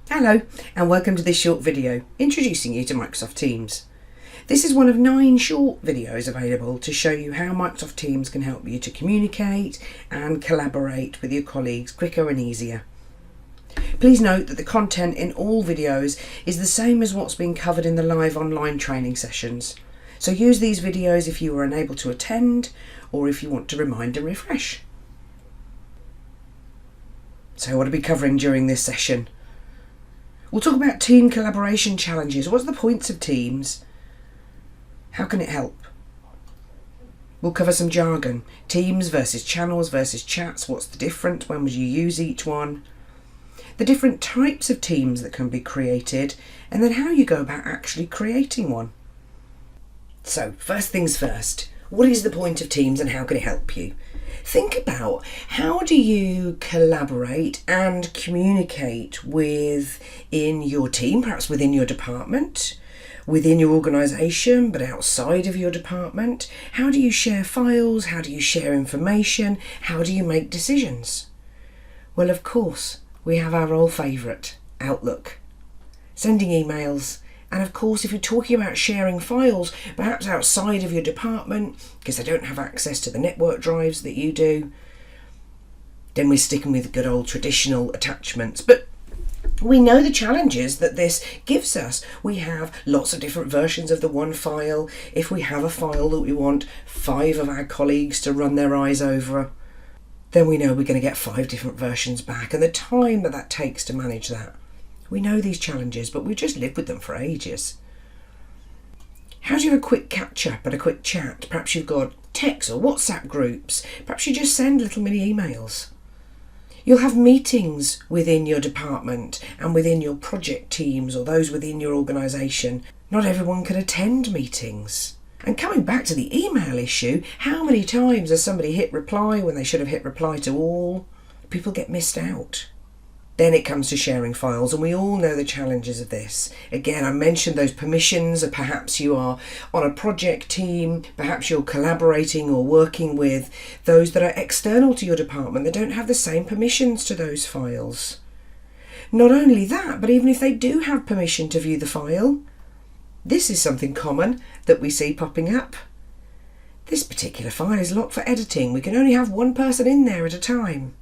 Hello and welcome to this short video introducing you to Microsoft Teams. This is one of 9 short videos available to show you how Microsoft Teams can help you to communicate and collaborate with your colleagues quicker and easier. Please note that the content in all videos is the same as what's been covered in the live online training sessions. So use these videos if you were unable to attend or if you want to remind and refresh. So what are we covering during this session? We'll talk about team collaboration challenges. What's the points of Teams? How can it help? We'll cover some jargon. Teams versus channels versus chats. What's the difference? When would you use each one? The different types of teams that can be created, and then how you go about actually creating one. So, first things first. What is the point of Teams and how can it help you? Think about how do you collaborate and communicate within your team, perhaps within your department, within your organisation, but outside of your department. How do you share files? How do you share information? How do you make decisions? Well, of course, we have our old favourite, Outlook. Sending emails. And of course, if you're talking about sharing files, perhaps outside of your department, because they don't have access to the network drives that you do, then we're sticking with good old traditional attachments. But we know the challenges that this gives us. We have lots of different versions of the one file. If we have a file that we want 5 of our colleagues to run their eyes over, then we know we're going to get 5 different versions back. And the time that takes to manage that. We know these challenges, but we've just lived with them for ages. How do you have a quick catch-up and a quick chat? Perhaps you've got text or WhatsApp groups. Perhaps you just send little mini emails. You'll have meetings within your department and within your project teams or those within your organisation. Not everyone can attend meetings. And coming back to the email issue, how many times has somebody hit reply when they should have hit reply to all? People get missed out. Then it comes to sharing files, and we all know the challenges of this. Again, I mentioned those permissions, or perhaps you are on a project team, perhaps you're collaborating or working with those that are external to your department that don't have the same permissions to those files. Not only that, but even if they do have permission to view the file, this is something common that we see popping up. This particular file is locked for editing. We can only have one person in there at a time.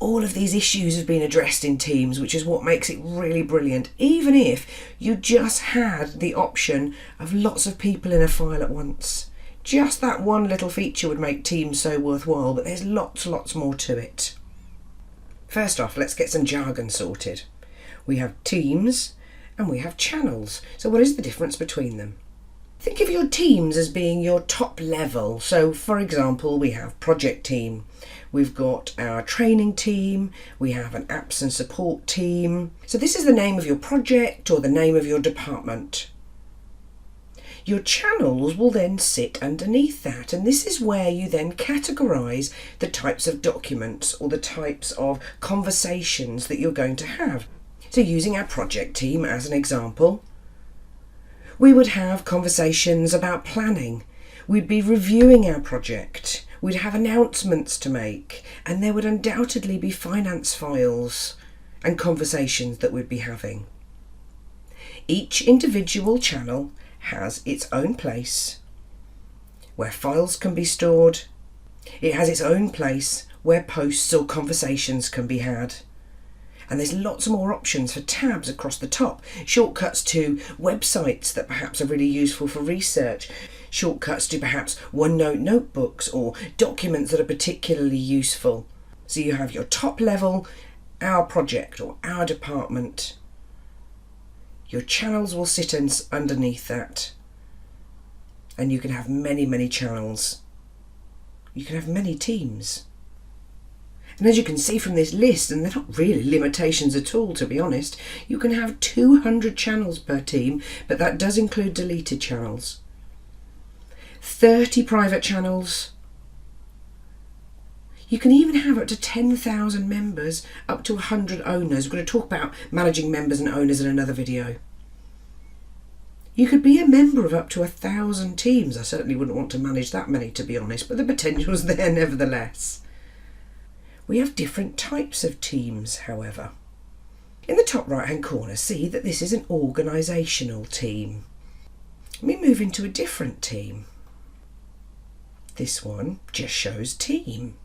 All of these issues have been addressed in Teams, which is what makes it really brilliant, even if you just had the option of lots of people in a file at once. Just that one little feature would make Teams so worthwhile, but there's lots more to it. First off, let's get some jargon sorted. We have Teams and we have channels. So what is the difference between them? Think of your teams as being your top level. So for example, we have project team, we've got our training team, we have an apps and support team. So this is the name of your project or the name of your department. Your channels will then sit underneath that, and this is where you then categorise the types of documents or the types of conversations that you're going to have. So using our project team as an example, we would have conversations about planning. We'd be reviewing our project. We'd have announcements to make. And there would undoubtedly be finance files and conversations that we'd be having. Each individual channel has its own place where files can be stored. It has its own place where posts or conversations can be had. And there's lots more options for tabs across the top, shortcuts to websites that perhaps are really useful for research, shortcuts to perhaps OneNote notebooks or documents that are particularly useful. So you have your top level, our project or our department. Your channels will sit underneath that, and you can have many channels. You can have many teams. And as you can see from this list, and they're not really limitations at all, to be honest, you can have 200 channels per team, but that does include deleted channels. 30 private channels. You can even have up to 10,000 members, up to 100 owners. We're going to talk about managing members and owners in another video. You could be a member of up to 1,000 teams. I certainly wouldn't want to manage that many, to be honest, but the potential's there nevertheless. We have different types of teams, however. In the top right hand corner, see that this is an organisational team. Let me move into a different team. This one just shows team.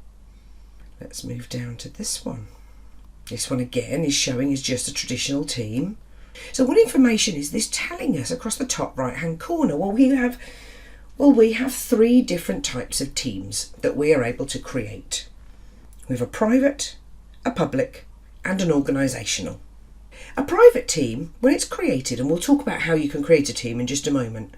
Let's move down to this one. This one again is showing as just a traditional team. So what information is this telling us across the top right hand corner? Well, we have 3 different types of teams that we are able to create. We have a private, a public and an organisational. A private team, when it's created, and we'll talk about how you can create a team in just a moment.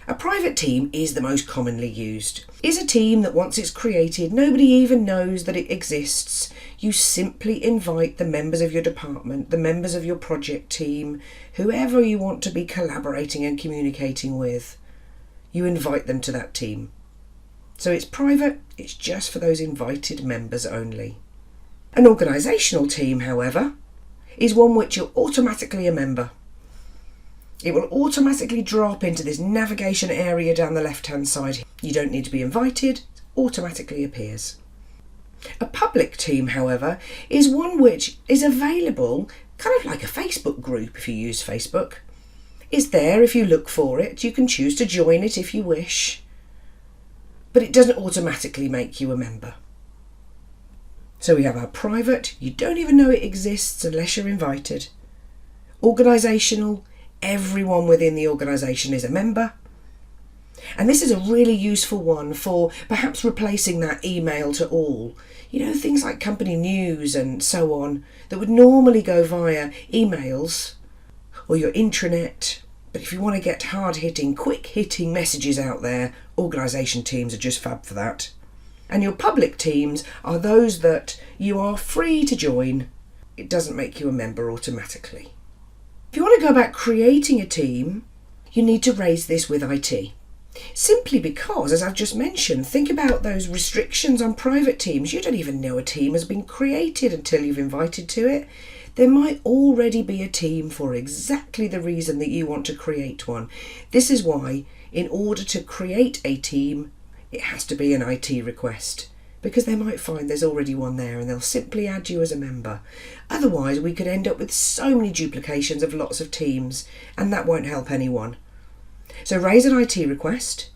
A private team is the most commonly used. Is a team that once it's created, nobody even knows that it exists. You simply invite the members of your department, the members of your project team, whoever you want to be collaborating and communicating with. You invite them to that team. So it's private, it's just for those invited members only. An organisational team, however, is one which you're automatically a member. It will automatically drop into this navigation area down the left hand side. You don't need to be invited, it automatically appears. A public team, however, is one which is available, kind of like a Facebook group if you use Facebook. It's there if you look for it. You can choose to join it if you wish, but it doesn't automatically make you a member. So we have our private, you don't even know it exists unless you're invited. Organisational, everyone within the organisation is a member. And this is a really useful one for perhaps replacing that email to all. You know, things like company news and so on that would normally go via emails or your intranet. But if you want to get hard-hitting, quick-hitting messages out there, organisation teams are just fab for that. And your public teams are those that you are free to join. It doesn't make you a member automatically. If you want to go about creating a team, you need to raise this with IT. Simply because, as I've just mentioned, think about those restrictions on private teams. You don't even know a team has been created until you've invited to it. There might already be a team for exactly the reason that you want to create one. This is why, in order to create a team, it has to be an IT request, because they might find there's already one there and they'll simply add you as a member. Otherwise, we could end up with so many duplications of lots of teams, and that won't help anyone. So raise an IT request.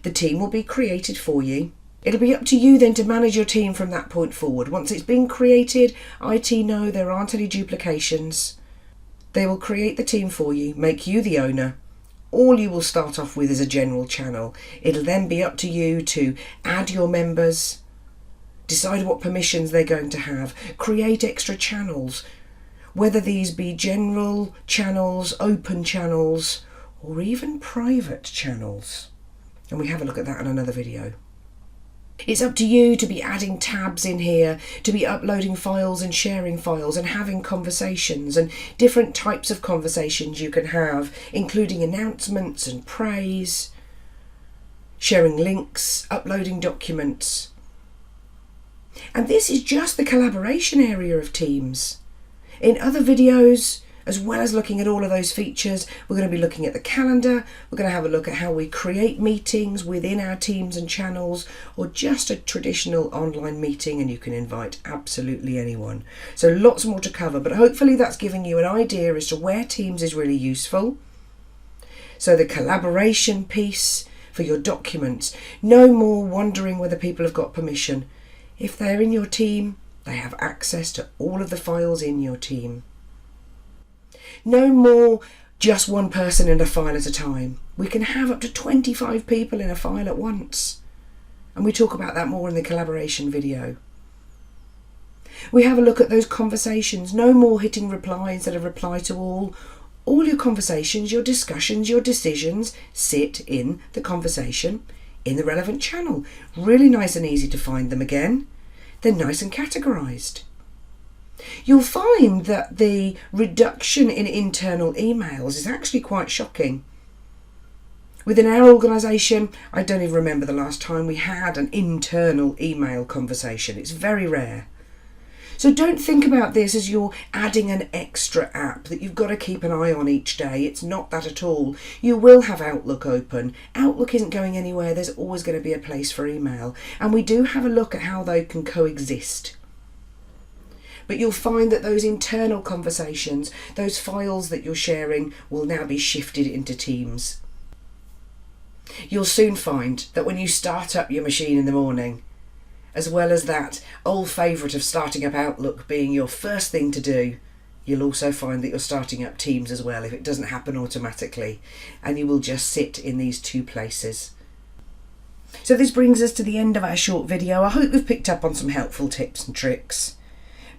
The team will be created for you. It'll be up to you then to manage your team from that point forward. Once it's been created, IT know there aren't any duplications. They will create the team for you, make you the owner. All you will start off with is a general channel. It'll then be up to you to add your members, decide what permissions they're going to have, create extra channels, whether these be general channels, open channels, or even private channels. And we have a look at that in another video. It's up to you to be adding tabs in here, to be uploading files and sharing files and having conversations and different types of conversations you can have, including announcements and praise, sharing links, uploading documents. And this is just the collaboration area of Teams. In other videos, as well as looking at all of those features, we're going to be looking at the calendar, we're going to have a look at how we create meetings within our teams and channels, or just a traditional online meeting, and you can invite absolutely anyone. So lots more to cover, but hopefully that's giving you an idea as to where Teams is really useful. So the collaboration piece for your documents, no more wondering whether people have got permission. If they're in your team, they have access to all of the files in your team. No more just one person in a file at a time. We can have up to 25 people in a file at once. And we talk about that more in the collaboration video. We have a look at those conversations. No more hitting reply instead of reply to all. All your conversations, your discussions, your decisions sit in the conversation in the relevant channel. Really nice and easy to find them again. They're nice and categorised. You'll find that the reduction in internal emails is actually quite shocking. Within our organisation, I don't even remember the last time we had an internal email conversation. It's very rare. So don't think about this as you're adding an extra app that you've got to keep an eye on each day. It's not that at all. You will have Outlook open. Outlook isn't going anywhere. There's always going to be a place for email. And we do have a look at how they can coexist. But you'll find that those internal conversations, those files that you're sharing, will now be shifted into Teams. You'll soon find that when you start up your machine in the morning, as well as that old favourite of starting up Outlook being your first thing to do, you'll also find that you're starting up Teams as well if it doesn't happen automatically, and you will just sit in these two places. So this brings us to the end of our short video. I hope you've picked up on some helpful tips and tricks.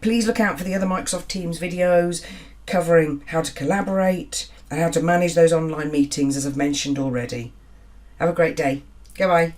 Please look out for the other Microsoft Teams videos covering how to collaborate and how to manage those online meetings, as I've mentioned already. Have a great day. Goodbye.